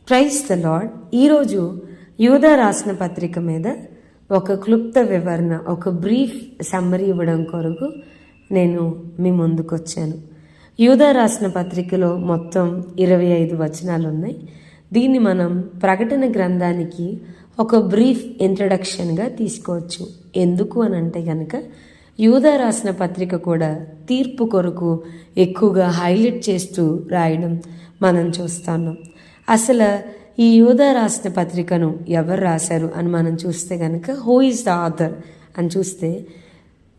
Praise the lord. ఈరోజు యూదా రాసిన పత్రిక మీద ఒక క్లుప్త వివరణ, ఒక బ్రీఫ్ సమ్మరీ ఇవ్వడం కొరకు నేను మీ ముందుకు వచ్చాను. యూదా రాసిన పత్రికలో మొత్తం 25 వచనాలు ఉన్నాయి. దీన్ని మనం ప్రకటన గ్రంథానికి ఒక బ్రీఫ్ ఇంట్రడక్షన్గా తీసుకోవచ్చు. ఎందుకు అని అంటే కనుక యూదా రాసిన పత్రిక కూడా తీర్పు కొరకు ఎక్కువగా హైలైట్ చేస్తూ రాయడం మనం చూస్తున్నాం. అసలు ఈ యూదా రాసిన పత్రికను ఎవరు రాశారు అని మనం చూస్తే కనుక హూ ఈజ్ ద ఆథర్ అని చూస్తే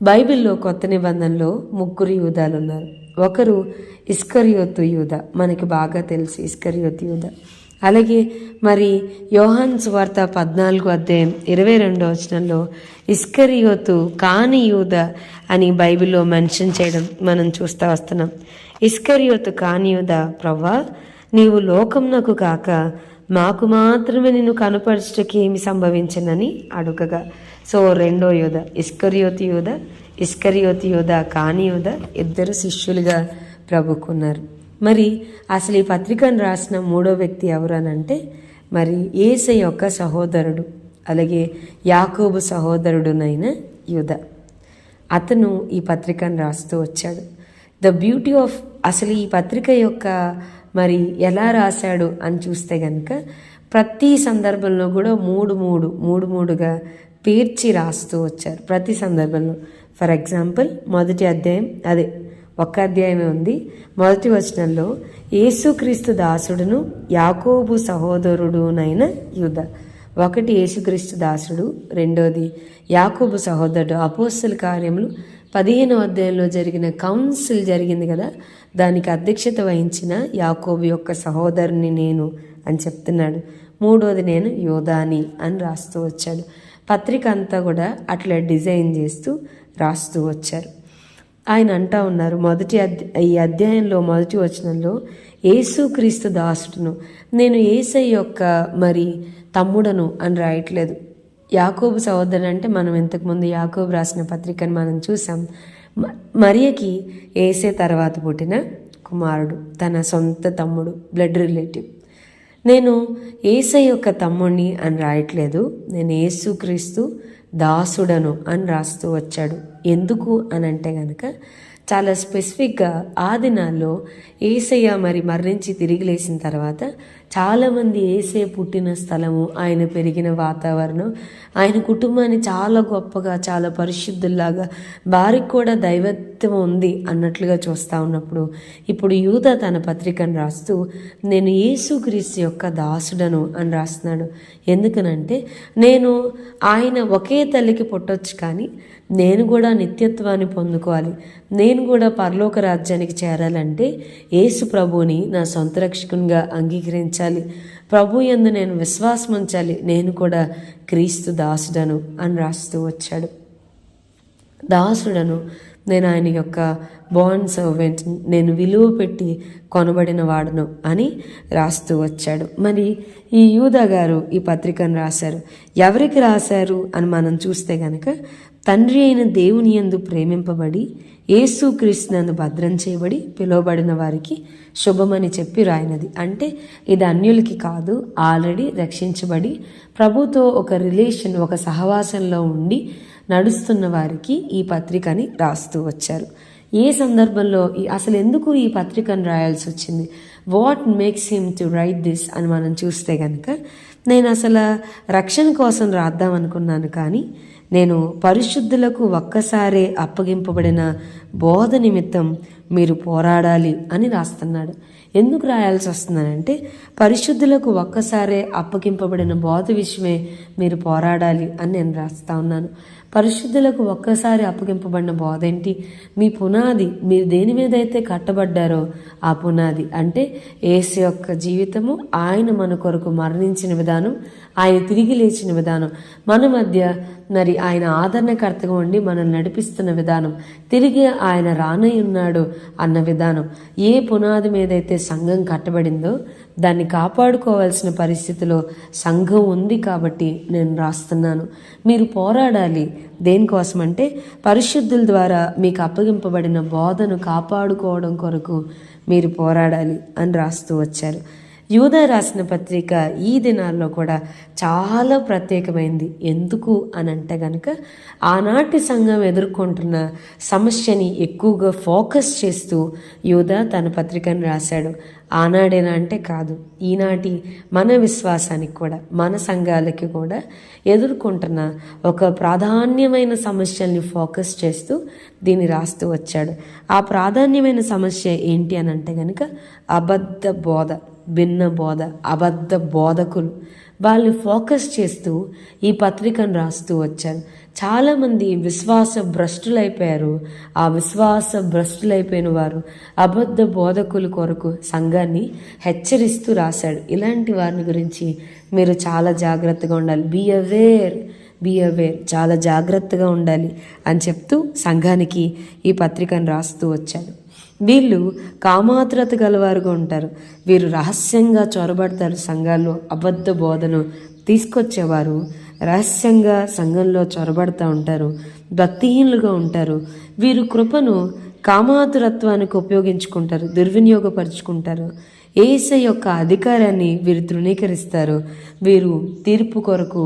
బైబిల్లో కొత్త నిబంధనలో 3 యూదాలు ఉన్నారు. ఒకరు ఇస్కరియోతు యూదా, మనకి బాగా తెలుసు ఇస్కరియోతు యూదా. అలాగే మరి యోహాను సువార్త 14 అధ్యాయం 22 వచనంలో ఇస్కరియోతు కాని యూదా అని బైబిల్లో మెన్షన్ చేయడం మనం చూస్తూ వస్తున్నాం. ఇస్కరియోతు కాని యూదా, ప్రవ్వా నీవు లోకమునకు కాక మాకు మాత్రమే నిన్ను కనుపరచుటకి ఏమి సంభవించనని అడుగగా, సో రెండో యూదా ఇస్కరియోతు యూదా కాని యూదా ఇద్దరు శిష్యులుగా ప్రభుకున్నారు. మరి అసలు ఈ పత్రికను రాసిన మూడో వ్యక్తి ఎవరనంటే మరి యేసయ్య యొక్క సహోదరుడు, అలాగే యాకోబు సహోదరుడునైన యూదా. అతను ఈ పత్రికను రాస్తూ వచ్చాడు. ద బ్యూటీ ఆఫ్ అసలు ఈ పత్రిక యొక్క మరి ఎలా రాశాడు అని చూస్తే కనుక ప్రతి సందర్భంలో కూడా మూడుగా పేర్చి రాస్తూ వచ్చారు. ప్రతి సందర్భంలో ఫర్ ఎగ్జాంపుల్ మొదటి అధ్యాయం, అదే ఒక్క అధ్యాయమే ఉంది. మొదటి వచనంలో యేసుక్రీస్తు దాసుడును యాకోబు సహోదరుడునైన యూదా. ఒకటి యేసుక్రీస్తు దాసుడు, రెండోది యాకోబు సహోదరుడు. అపోస్తల కార్యములు 15వ అధ్యాయంలో జరిగిన కౌన్సిల్ జరిగింది కదా, దానికి అధ్యక్షత వహించిన యాకోబు యొక్క సహోదరుని నేను అని చెప్తున్నాడు. మూడోది నేను యోధాని అని రాస్తూ వచ్చాడు. పత్రిక అంతా కూడా అట్లా డిజైన్ చేస్తూ రాస్తూ వచ్చారు. ఆయన అంటా ఉన్నారు ఈ అధ్యాయంలో మొదటి వచనంలో యేసుక్రీస్తు దాసుడును, నేను యేసయ్య యొక్క మరి తమ్ముడను అని రాయట్లేదు. యాకోబు సహోదరుడు అంటే మనం ఇంతకుముందు యాకోబు రాసిన పత్రికను మనం చూసాం. మరియకి యేసే తర్వాత పుట్టిన కుమారుడు, తన సొంత తమ్ముడు, బ్లడ్ రిలేటివ్. నేను యేసయ్య యొక్క తమ్ముడిని అని రాయట్లేదు, నేను యేసుక్రీస్తు దాసుడను అని రాస్తూ వచ్చాడు. ఎందుకు అని అంటే కనుక చాలా స్పెసిఫిక్గా ఆ దినాల్లో యేసయ్య మరి మరణించి తిరిగి లేచిన తర్వాత చాలామంది యేసయ్య పుట్టిన స్థలము, ఆయన పెరిగిన వాతావరణం, ఆయన కుటుంబాన్ని చాలా గొప్పగా, చాలా పరిశుద్ధుల్లాగా, వారికి కూడా దైవత్వం ఉంది అన్నట్లుగా చూస్తూ ఉన్నప్పుడు ఇప్పుడు యూదా తన పత్రికను రాస్తూ నేను యేసుక్రీస్తు యొక్క దాసుడను అని రాస్తున్నాడు. ఎందుకనంటే నేను ఆయన ఒకే తల్లికి పుట్టొచ్చు, కానీ నేను కూడా నిత్యత్వాన్ని పొందుకోవాలి, నేను కూడా పరలోక రాజ్యానికి చేరాలంటే యేసు ప్రభువుని నా సొంత రక్షకునిగా అంగీకరించాలి, ప్రభు యందు నేను విశ్వాసం ఉంచాలి, నేను కూడా క్రీస్తు దాసుడను అని రాస్తూ వచ్చాడు. దాసుడను, నేను ఆయన యొక్క బాండ్ సర్వెంట్, నేను విలువ పెట్టి కొనబడిన వాడును అని రాస్తూ వచ్చాడు. మరి ఈ యూదా గారు ఈ పత్రికను రాశారు. ఎవరికి రాశారు అని మనం చూస్తే కనుక తండ్రి అయిన దేవుని యందు ప్రేమింపబడి యేసుక్రీస్తునందు భద్రం చేయబడి పిలువబడిన వారికి శుభమని చెప్పి రాయినది. అంటే ఇది అన్యులకి కాదు, ఆల్రెడీ రక్షించబడి ప్రభుతో ఒక రిలేషన్, ఒక సహవాసంలో ఉండి నడుస్తున్న వారికి ఈ పత్రికని రాస్తూ వచ్చారు. ఏ సందర్భంలో అసలు ఎందుకు ఈ పత్రికను రాయాల్సి వచ్చింది, what makes him to right this అని మనం చూస్తే కనుక నేను అసలు రక్షణ కోసం రాద్దాం అనుకున్నాను, కానీ నేను పరిశుద్ధులకు ఒక్కసారే అప్పగింపబడిన బోధ నిమిత్తం మీరు పోరాడాలి అని రాస్తున్నాడు. ఎందుకు రాయాల్సి వస్తున్నానంటే పరిశుద్ధులకు ఒక్కసారే అప్పగింపబడిన బోధ విషయమే మీరు పోరాడాలి అని నేను రాస్తా ఉన్నాను. పరిశుద్ధులకు ఒక్కసారి అప్పగింపబడిన బోధ ఏంటి? మీ పునాది, మీరు దేని మీద అయితే కట్టబడ్డారో ఆ పునాది అంటే యేసు యొక్క జీవితము, ఆయన మన కొరకు మరణించిన విధానం, ఆయన తిరిగి లేచిన విధానం, మన మధ్య మరి ఆయన ఆదరణకర్తగా ఉండి మనల్ని నడిపిస్తున్న విధానం, తిరిగి ఆయన రానయ్యున్నాడు అన్న విధానం. ఏ పునాది మీద అయితే సంఘం కట్టబడిందో దాన్ని కాపాడుకోవాల్సిన పరిస్థితిలో సంఘం ఉంది కాబట్టి నేను రాస్తున్నాను. మీరు పోరాడాలి. దేనికోసం అంటే పరిశుద్ధుల ద్వారా మీకు అప్పగింపబడిన బోధను కాపాడుకోవడం కొరకు మీరు పోరాడాలి అని రాస్తూ వచ్చారు. యూదా రాసిన పత్రిక ఈ దినాల్లో కూడా చాలా ప్రత్యేకమైంది. ఎందుకు అని అంటే కనుక ఆనాటి సంఘం ఎదుర్కొంటున్న సమస్యని ఎక్కువగా ఫోకస్ చేస్తూ యూదా తన పత్రికను రాశాడు. ఆనాడేనా అంటే కాదు, ఈనాటి మన విశ్వాసానికి కూడా, మన సంఘాలకి కూడా ఎదుర్కొంటున్న ఒక ప్రాధాన్యమైన సమస్యల్ని ఫోకస్ చేస్తూ దీన్ని రాస్తూ వచ్చాడు. ఆ ప్రాధాన్యమైన సమస్య ఏంటి అని అంటే కనుక అబద్ధ బోధ, భిన్న బోధ, అబద్ధ బోధకులు, వాళ్ళని ఫోకస్ చేస్తూ ఈ పత్రికను రాస్తూ వచ్చారు. చాలామంది విశ్వాస భ్రష్టులైపోయారు. ఆ విశ్వాస భ్రష్టులైపోయిన వారు అబద్ధ బోధకుల కొరకు సంఘాన్ని హెచ్చరిస్తూ రాశాడు. ఇలాంటి వారిని గురించి మీరు చాలా జాగ్రత్తగా ఉండాలి. బీ అవేర్, చాలా జాగ్రత్తగా ఉండాలి అని చెప్తూ సంఘానికి ఈ పత్రికను రాస్తూ వచ్చాడు. వీళ్ళు కామాతురత గలవారుగా ఉంటారు. వీరు రహస్యంగా చొరబడతారు. సంఘాల్లో అబద్ధ బోధను తీసుకొచ్చేవారు రహస్యంగా సంఘంలో చొరబడుతూ ఉంటారు. భక్తిహీనులుగా ఉంటారు. వీరు కృపను కామాతురత్వానికి ఉపయోగించుకుంటారు, దుర్వినియోగపరుచుకుంటారు. యేసయ్య యొక్క అధికారాన్ని వీరు తృణీకరిస్తారు. వీరు తీర్పు కొరకు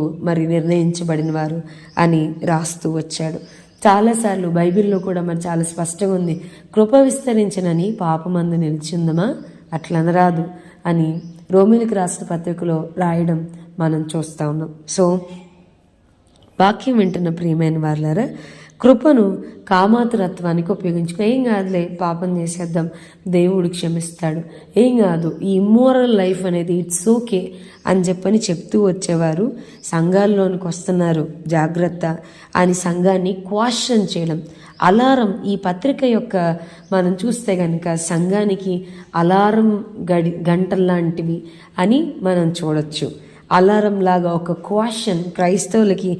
నిర్ణయించబడిన వారు అని రాస్తూ వచ్చాడు. చాలాసార్లు బైబిల్లో కూడా చాలా స్పష్టంగా ఉంది, కృప విస్తరించనని పాపమందు నిలిచిందమా అట్లనరాదు అని రోమీయులకు రాసిన పత్రికలో రాయడం మనం చూస్తూ ఉన్నాం. సో వాక్యం వింటున్న ప్రియమైన వారులారా, కృపను కామాతురత్వానికి ఉపయోగించుకో. ఏం కాదులే, పాపం చేసేద్దాం, దేవుడు క్షమిస్తాడు, ఏం కాదు, ఈ ఇమ్మోరల్ లైఫ్ అనేది ఇట్స్ ఓకే అని చెప్తూ వచ్చేవారు సంఘాల్లోనికి వస్తున్నారు. జాగ్రత్త అని సంఘాన్ని క్వాషన్ చేయడం. అలారం, ఈ పత్రిక యొక్క మనం చూస్తే కనుక సంఘానికి అలారం గంటల్లాంటివి అని మనం చూడొచ్చు. అలారం లాగా ఒక క్వాషన్, క్రైస్తవులకి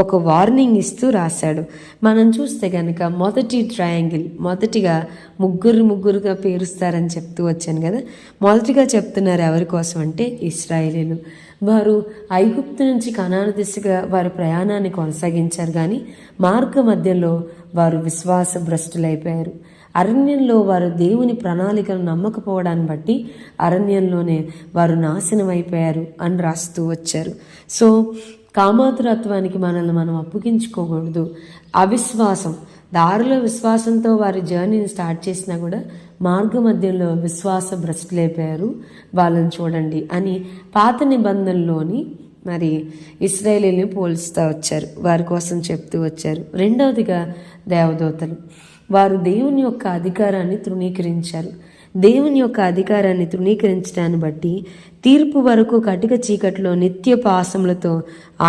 ఒక వార్నింగ్ ఇస్తూ రాశాడు. మనం చూస్తే కనుక మొదటి ట్రయాంగిల్, మొదటిగా ముగ్గురుగా పేరుస్తారని చెప్తూ వచ్చాను కదా. మొదటిగా చెప్తున్నారు ఎవరి కోసం అంటే ఇశ్రాయేలీలు. వారు ఐగుప్తు నుంచి కనాను దిశగా వారి ప్రయాణాన్ని కొనసాగించారు, కానీ మార్గ మధ్యలో వారు విశ్వాస భ్రష్టులైపోయారు. అరణ్యంలో వారు దేవుని ప్రణాళికను నమ్మకపోవడాన్ని బట్టి అరణ్యంలోనే వారు నాశనం అయిపోయారు అని రాస్తూ వచ్చారు. సో కామాతురత్వానికి మనల్ని మనం అప్పగించుకోకూడదు. అవిశ్వాసం, దారిలో విశ్వాసంతో వారి జర్నీని స్టార్ట్ చేసినా కూడా మార్గ మధ్యంలో విశ్వాస భ్రష్టులైపోయారు, వాళ్ళని చూడండి అని పాత నిబంధనలోని ఇశ్రాయేలీని పోల్స్తూ వచ్చారు, వారి కోసం చెప్తూ వచ్చారు. రెండవదిగా దేవదూతలు, వారు దేవుని యొక్క అధికారాన్ని తృణీకరించారు. దేవుని యొక్క అధికారాన్ని తృణీకరించడాన్ని బట్టి తీర్పు వరకు కటిక చీకట్లో నిత్య పాసములతో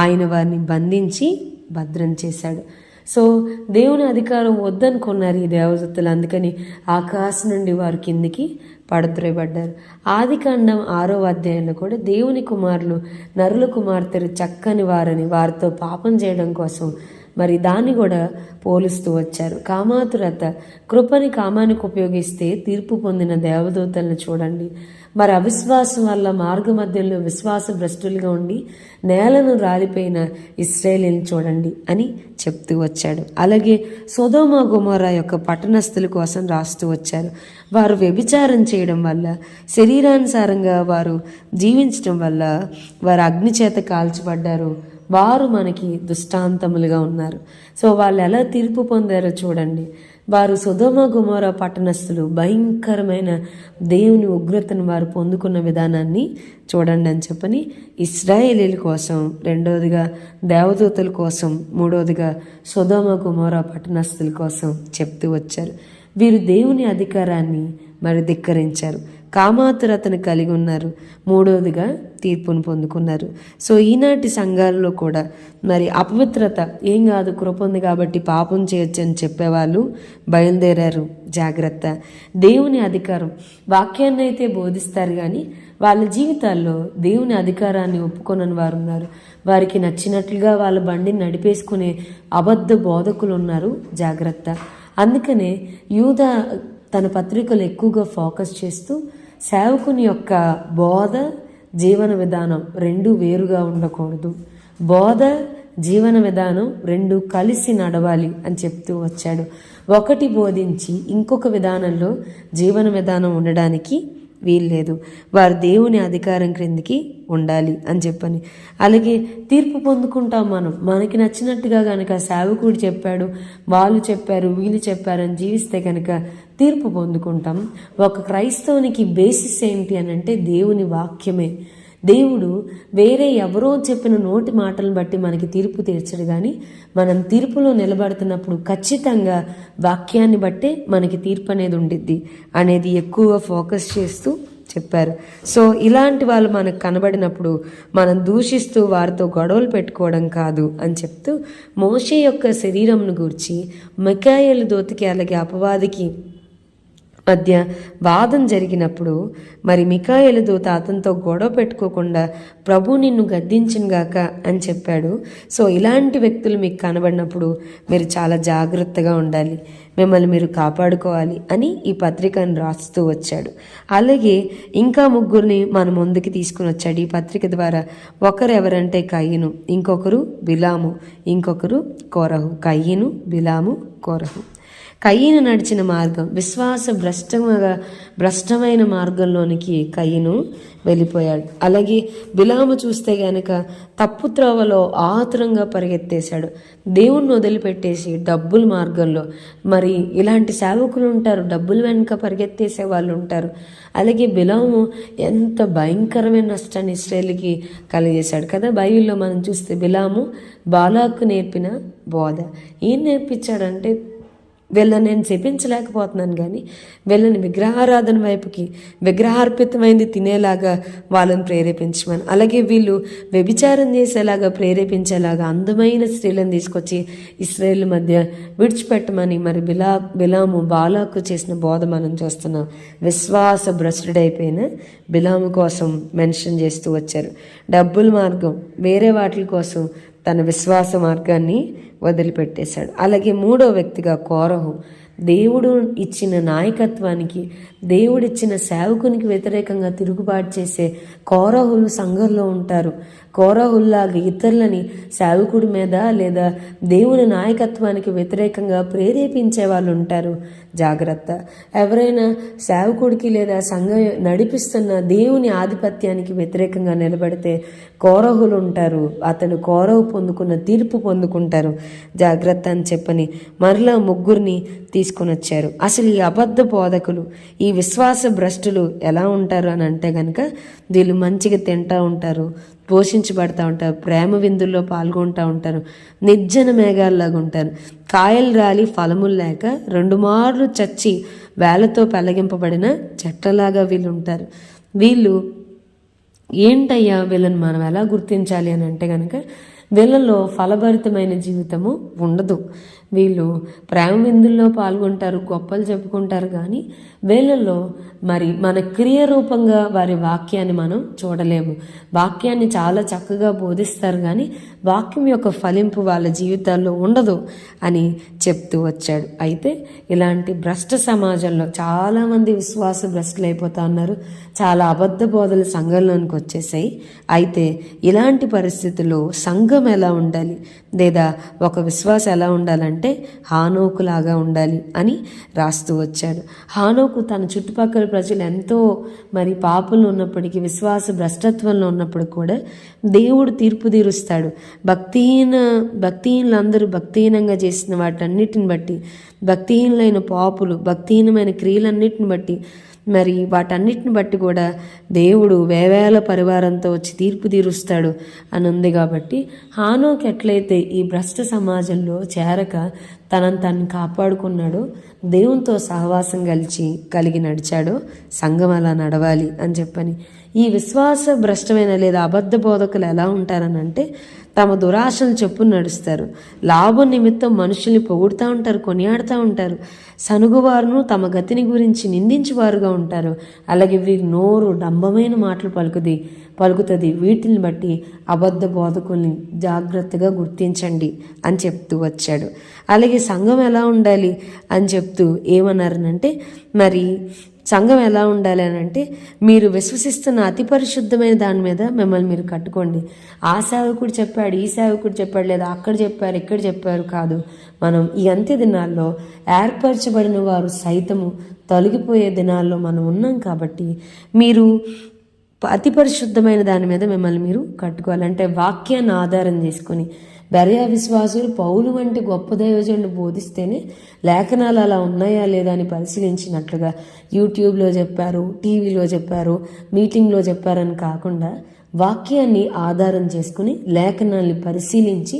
ఆయన వారిని బంధించి భద్రం చేశాడు. సో దేవుని అధికారం వద్దనుకున్నారు ఈ దేవదూతలు, అందుకని ఆకాశం నుండి వారు కిందికి పడద్రోయబడ్డారు. ఆదికాండం 6వ అధ్యాయంలో కూడా దేవుని కుమారులు నరుల కుమార్తెలు చక్కని వారని వారితో పాపం చేయడం కోసం దాన్ని కూడా పోలుస్తూ వచ్చారు. కామాతురత, కృపని కామానికి ఉపయోగిస్తే తీర్పు పొందిన దేవదూతలను చూడండి. అవిశ్వాసం వల్ల మార్గ మధ్యలో విశ్వాస భ్రష్టులుగా ఉండి నేలను రాలిపోయిన ఇశ్రాయేలీని చూడండి అని చెప్తూ వచ్చాడు. అలాగే సొదొమ గొమొర్రా యొక్క పట్టణస్థుల కోసం రాస్తూ వచ్చారు. వారు వ్యభిచారం చేయడం వల్ల, శరీరానుసారంగా వారు జీవించడం వల్ల వారు అగ్ని చేత కాల్చబడ్డారు. వారు మనకి దృష్టాంతములుగా ఉన్నారు. సో వాళ్ళు ఎలా తీర్పు పొందారో చూడండి. వారు సొదొమ గొమొర్రా పట్టణస్థులు భయంకరమైన దేవుని ఉగ్రతను వారు పొందుకున్న విధానాన్ని చూడండి అని ఇశ్రాయేలీల కోసం, రెండవదిగా దేవదూతల కోసం, మూడవదిగా సొదొమ గొమొర్రా పట్టణస్థుల కోసం చెప్తూ వచ్చారు. వీరు దేవుని అధికారాన్ని ధిక్కరించారు, కామాతురతను కలిగి ఉన్నారు, మూడవదిగా తీర్పును పొందుకున్నారు. సో ఈనాటి సంఘాల్లో కూడా అపవిత్రత, ఏం కాదు కృప ఉంది కాబట్టి పాపం చేయొచ్చు అని చెప్పేవాళ్ళు బయలుదేరారు. జాగ్రత్త. దేవుని అధికారం, వాక్యాన్ని అయితే బోధిస్తారు కానీ వాళ్ళ జీవితాల్లో దేవుని అధికారాన్ని ఒప్పుకొనని వారు ఉన్నారు. వారికి నచ్చినట్లుగా వాళ్ళ బండిని నడిపేసుకునే అబద్ధ బోధకులు ఉన్నారు. జాగ్రత్త. అందుకనే యూదా తన పత్రికలు ఎక్కువగా ఫోకస్ చేస్తూ సేవకుని యొక్క బోధ, జీవన విధానం రెండు వేరుగా ఉండకూడదు, బోధ జీవన విధానం రెండు కలిసి నడవాలి అని చెప్తూ వచ్చాడు. ఒకటి బోధించి ఇంకొక విధానంలో జీవన విధానం ఉండడానికి వీల్లేదు, వారు దేవుని అధికారం క్రిందికి ఉండాలి అని చెప్పని. అలాగే తీర్పు పొందుకుంటాం మనకి నచ్చినట్టుగా కనుక సేవకుడు చెప్పాడు, వాళ్ళు చెప్పారు, వీళ్ళు చెప్పారని జీవిస్తే కనుక తీర్పు పొందుకుంటాం. ఒక క్రైస్తవునికి బేసిస్ ఏంటి అని అంటే దేవుని వాక్యమే. దేవుడు వేరే ఎవరో చెప్పిన నోటి మాటలను బట్టి మనకి తీర్పు తీర్చడు, కానీ మనం తీర్పులో నిలబడుతున్నప్పుడు ఖచ్చితంగా వాక్యాన్ని బట్టే మనకి తీర్పు అనేది ఉండిద్ది అనేది ఎక్కువ ఫోకస్ చేస్తూ చెప్పారు. సో ఇలాంటి వాళ్ళు మనకు కనబడినప్పుడు మనం దూషిస్తూ వారితో గొడవలు పెట్టుకోవడం కాదు అని చెప్తూ, మోషే యొక్క శరీరంను గూర్చి మిఖాయేలు దూతకి అలాగే అపవాదికి మధ్య వాదం జరిగినప్పుడు మరి మిఖాయేలు దూత అతనితో గొడవ పెట్టుకోకుండా ప్రభు నిన్ను గద్దించినగాక అని చెప్పాడు. సో ఇలాంటి వ్యక్తులు మీకు కనబడినప్పుడు మీరు చాలా జాగ్రత్తగా ఉండాలి, మిమ్మల్ని మీరు కాపాడుకోవాలి అని ఈ పత్రికను రాస్తూ వచ్చాడు. అలాగే ఇంకా ముగ్గురిని మన ముందుకి తీసుకుని వచ్చాడు ఈ పత్రిక ద్వారా. ఒకరు ఎవరంటే కయ్యను, ఇంకొకరు బిలాము, ఇంకొకరు కోరహు. కయ్యను, బిలాము, కోరహు. కయ్యను నడిచిన మార్గం విశ్వాస భ్రష్టమైన మార్గంలోనికి కయ్యను వెళ్ళిపోయాడు. అలాగే బిలాము చూస్తే గనక తప్పు త్రోవలో ఆతురంగా పరిగెత్తేశాడు, దేవుణ్ణి వదిలిపెట్టేసి డబ్బుల మార్గంలో. మరి ఇలాంటి సేవకులు ఉంటారు, డబ్బుల వెనుక పరిగెత్తేసే వాళ్ళు ఉంటారు. అలాగే బిలాము ఎంత భయంకరమైన నష్టాన్ని ఇశ్రాయేలుకి కలిగేశాడు కదా. బైబిల్లో మనం చూస్తే బిలాము బాలాకు నేర్పిన బోధ ఏం నేర్పించాడంటే, వీళ్ళని నేను చెప్పించలేకపోతున్నాను కానీ వీళ్ళని విగ్రహారాధన వైపుకి, విగ్రహార్పితమైంది తినేలాగా వాళ్ళని ప్రేరేపించమని, అలాగే వీళ్ళు వ్యభిచారం చేసేలాగా ప్రేరేపించేలాగా అందమైన స్త్రీలను తీసుకొచ్చి ఇశ్రాయేలు మధ్య విడిచిపెట్టమని మరి బిలాము బాలాకు చేసిన బోధ మనం చూస్తున్నాం. విశ్వాస భ్రష్టుడైపోయిన బిలాము కోసం మెన్షన్ చేస్తూ వచ్చారు. డబ్బుల మార్గం, వేరే వాటి కోసం తన విశ్వాస మార్గాన్ని వదిలిపెట్టేశాడు. అలాగే మూడో వ్యక్తిగా కోరహు, దేవుడు ఇచ్చిన నాయకత్వానికి, దేవుడిచ్చిన సేవకునికి వ్యతిరేకంగా తిరుగుబాటు చేసే కోరహులు సంఘంలో ఉంటారు. కోరహుల్లాగా ఇతరులని సేవకుడి మీద లేదా దేవుని నాయకత్వానికి వ్యతిరేకంగా ప్రేరేపించే వాళ్ళు ఉంటారు. జాగ్రత్త. ఎవరైనా సేవకుడికి లేదా సంఘం నడిపిస్తున్న దేవుని ఆధిపత్యానికి వ్యతిరేకంగా నిలబడితే కోరహులు ఉంటారు. అతను కోరహు పొందుకున్న తీర్పు పొందుకుంటారు. జాగ్రత్త అని చెప్పని మరలా ముగ్గురిని తీసుకొని వచ్చారు. అసలు ఈ అబద్ధ బోధకులు, ఈ విశ్వాస భ్రష్టులు ఎలా ఉంటారు అని అంటే కనుక, వీళ్ళు మంచిగా తింటూ ఉంటారు, పోషించబడతా ఉంటారు, ప్రేమ విందుల్లో పాల్గొంటూ ఉంటారు, నిర్జన మేఘాల్లాగా ఉంటారు. కాయలు రాలి ఫలములు లేక 2 మార్లు చచ్చి వేలతో పెళ్లగింపబడిన చెట్లలాగా వీళ్ళు ఉంటారు. వీళ్ళు ఏంటయ్యా, వీళ్ళని మనం ఎలా గుర్తించాలి అని అంటే కనుక, వీళ్ళలో ఫలభరితమైన జీవితము ఉండదు. వీళ్ళు ప్రేమ విందుల్లో పాల్గొంటారు, గొప్పలు చెప్పుకుంటారు, కానీ వీళ్ళల్లో మరి మన క్రియ రూపంగా వారి వాక్యాన్ని మనం చూడలేము. వాక్యాన్ని చాలా చక్కగా బోధిస్తారు, కానీ వాక్యం యొక్క ఫలింపు వాళ్ళ జీవితాల్లో ఉండదు అని చెప్తూ వచ్చాడు. అయితే ఇలాంటి భ్రష్ట సమాజంలో చాలామంది విశ్వాస భ్రష్టులు అయిపోతా ఉన్నారు. చాలా అబద్ధ బోధలు సంఘంలోనికి వచ్చేసాయి. అయితే ఇలాంటి పరిస్థితుల్లో సంఘం ఎలా ఉండాలి లేదా ఒక విశ్వాసం ఎలా ఉండాలంటే హానోకులాగా ఉండాలి అని రాస్తూ వచ్చాడు. హానోకు తన చుట్టుపక్కల ప్రజలు ఎంతో మరి పాపంలో ఉన్నప్పటికీ, విశ్వాస భ్రష్టత్వంలో ఉన్నప్పుడు కూడా దేవుడు తీర్పు తీరుస్తాడు. భక్తిహీనులందరూ భక్తిహీనంగా చేసిన వాటన్నిటిని బట్టి, భక్తిహీనులైన పాపులు భక్తిహీనమైన క్రియలన్నిటిని బట్టి, మరి వాటన్నిటిని బట్టి కూడా దేవుడు వేవేల పరివారంతో వచ్చి తీర్పు తీరుస్తాడు అని ఉంది. కాబట్టి హానోకు ఎట్లయితే ఈ భ్రష్ట సమాజంలో చేరక తనను తను కాపాడుకున్నాడో, దేవునితో సహవాసం కలిగి నడిచాడో, సంఘం అలా నడవాలి అని చెప్పని. ఈ విశ్వాస భ్రష్టమైన లేదా అబద్ధ బోధకులు ఎలా ఉంటారని అంటే, తమ దురాశలు చెప్పును నడుస్తారు, లాభం నిమిత్తం మనుషుల్ని పొగుడుతూ ఉంటారు, కొనియాడుతూ ఉంటారు, సనుగువారును తమ గతిని గురించి నిందించేవారుగా ఉంటారు. అలాగే వీరి నోరు డంబమైన మాటలు పలుకుతుంది. వీటిని బట్టి అబద్ధ బోధకుల్ని జాగ్రత్తగా గుర్తించండి అని చెప్తూ వచ్చాడు. అలాగే సంఘం ఎలా ఉండాలి అని చెప్తూ ఏమన్నారనంటే, మరి సంఘం ఎలా ఉండాలి అని అంటే, మీరు విశ్వసిస్తున్న అతి పరిశుద్ధమైన దాని మీద మిమ్మల్ని మీరు కట్టుకోండి. ఆ సేవకుడు చెప్పాడు, ఈ సేవకుడు చెప్పాడు, లేదా అక్కడ చెప్పారు, ఇక్కడ చెప్పారు కాదు. మనం ఈ అంత్య దినాల్లో ఏర్పరచబడిన వారు సైతము తొలగిపోయే దినాల్లో మనం ఉన్నాం కాబట్టి మీరు అతి పరిశుద్ధమైన దాని మీద మిమ్మల్ని మీరు కట్టుకోవాలంటే వాక్యాన్ని ఆధారం చేసుకొని బెరయా విశ్వాసులు పౌలు వంటి గొప్ప దైవజనుడు బోధిస్తేనే లేఖనాలు అలా ఉన్నాయా లేదా అని పరిశీలించినట్లుగా యూట్యూబ్లో చెప్పారు, టీవీలో చెప్పారు, మీటింగ్లో చెప్పారని కాకుండా వాక్యాన్ని ఆధారం చేసుకుని లేఖనాల్ని పరిశీలించి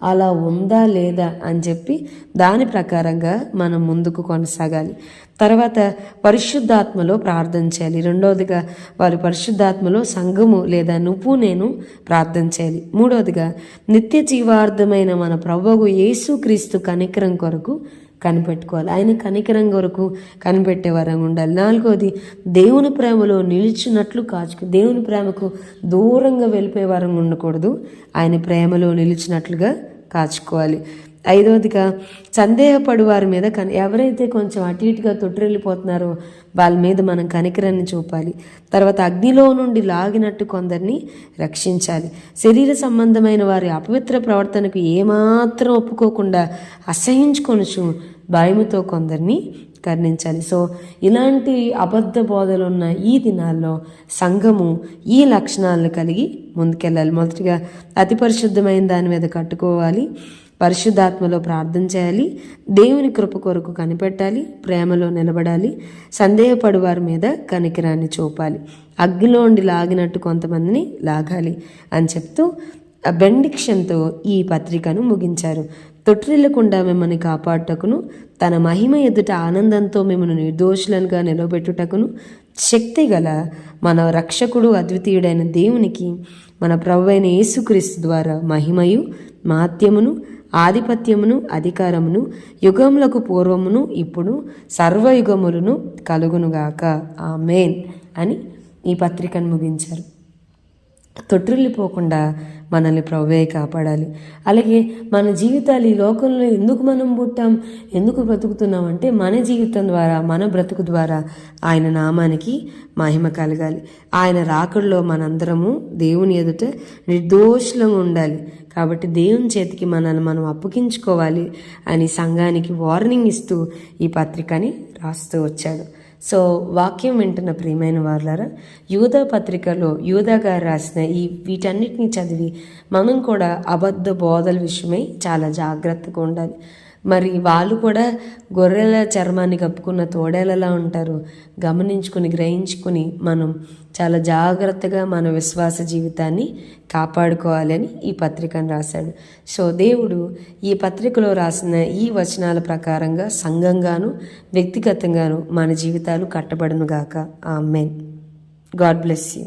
అలా ఉందా లేదా అని చెప్పి దాని ప్రకారంగా మనం ముందుకు కొనసాగాలి. తర్వాత పరిశుద్ధాత్మలో ప్రార్థన చేయాలి. రెండవదిగా వారు పరిశుద్ధాత్మలో సంఘము లేదా నువ్వు నేను ప్రార్థన చేయాలి. మూడవదిగా నిత్య జీవార్థమైన మన ప్రభువు యేసుక్రీస్తు కనికరం కొరకు కనిపెట్టుకోవాలి. ఆయన కనికరం కొరకు కనిపెట్టే వరంగా ఉండాలి. నాలుగవది దేవుని ప్రేమలో నిలిచినట్లు దేవుని ప్రేమకు దూరంగా వెళ్ళిపోయే వరంగా ఉండకూడదు, ఆయన ప్రేమలో నిలిచినట్లుగా కాచుకోవాలి. ఐదవదిగా సందేహపడు వారి మీద ఎవరైతే కొంచెం అటు ఇటుగా తొట్టిరెళ్ళిపోతున్నారో వాళ్ళ మీద మనం కనికరాన్ని చూపాలి. తర్వాత అగ్నిలో నుండి లాగినట్టు కొందరిని రక్షించాలి. శరీర సంబంధమైన వారి అపవిత్ర ప్రవర్తనకు ఏమాత్రం ఒప్పుకోకుండా అసహించుకొనుచు భయముతో కొందరిని కరుణించాలి. సో ఇలాంటి అబద్ధ బోధలు ఉన్న ఈ దినాల్లో సంఘము ఈ లక్షణాలను కలిగి ముందుకెళ్ళాలి. మొదటిగా అతి పరిశుద్ధమైన దాని మీద కట్టుకోవాలి, పరిశుద్ధాత్మలో ప్రార్థన చేయాలి, దేవుని కృప కొరకు కనిపెట్టాలి, ప్రేమలో నిలబడాలి, సందేహపడు వారి మీద కనికరాన్ని చూపాలి, అగ్నిలో ఉండి లాగినట్టు కొంతమందిని లాగాలి అని చెప్తూ బెండిక్షన్తో ఈ పత్రికను ముగించారు. తొట్టిల్లకుండా మిమ్మల్ని కాపాడుటకును తన మహిమ ఎదుట ఆనందంతో మిమ్మల్ని నిర్దోషులనుగా నిలబెట్టుటకును శక్తి గల మన రక్షకుడు అద్వితీయుడైన దేవునికి మన ప్రభువైన యేసుక్రీస్తు ద్వారా మహిమయు మాత్యమును ఆధిపత్యమును అధికారమును యుగములకు పూర్వమును ఇప్పుడు సర్వయుగములను కలుగునుగాక ఆమేన్ అని ఈ పత్రికను ముగించారు. తొట్టిల్లిపోకుండా మనల్ని ప్రభువే కాపాడాలి. అలాగే మన జీవితాలు ఈ లోకంలో ఎందుకు మనం పుట్టాం, ఎందుకు బ్రతుకుతున్నాం అంటే మన జీవితం ద్వారా, మన బ్రతుకు ద్వారా ఆయన నామానికి మహిమ కలగాలి. ఆయన రాకడలో మనందరము దేవుని ఎదుట నిర్దోషులంగా ఉండాలి. కాబట్టి దేవుని చేతికి మనల్ని మనం అప్పగించుకోవాలి అని సంఘానికి వార్నింగ్ ఇస్తూ ఈ పత్రికని రాస్తూ వచ్చాడు. సో వాక్యం వింటున్న ప్రియమైన వారులారా, యూదా పత్రికలో యూదా గారు రాసిన వీటన్నిటిని చదివి మనం కూడా అబద్ధ బోధల విషయమై చాలా జాగ్రత్తగా ఉండాలి. మరి వాళ్ళు కూడా గొర్రెల చర్మాన్ని కప్పుకున్న తోడేలలా ఉంటారు. గమనించుకుని గ్రహించుకుని మనం చాలా జాగ్రత్తగా మన విశ్వాస జీవితాన్ని కాపాడుకోవాలని ఈ పత్రికను రాశాడు. సో దేవుడు ఈ పత్రికలో రాసిన ఈ వచనాల ప్రకారంగా సంఘంగాను వ్యక్తిగతంగాను మన జీవితాలు కట్టబడునుగాక. ఆమేన్. God bless you.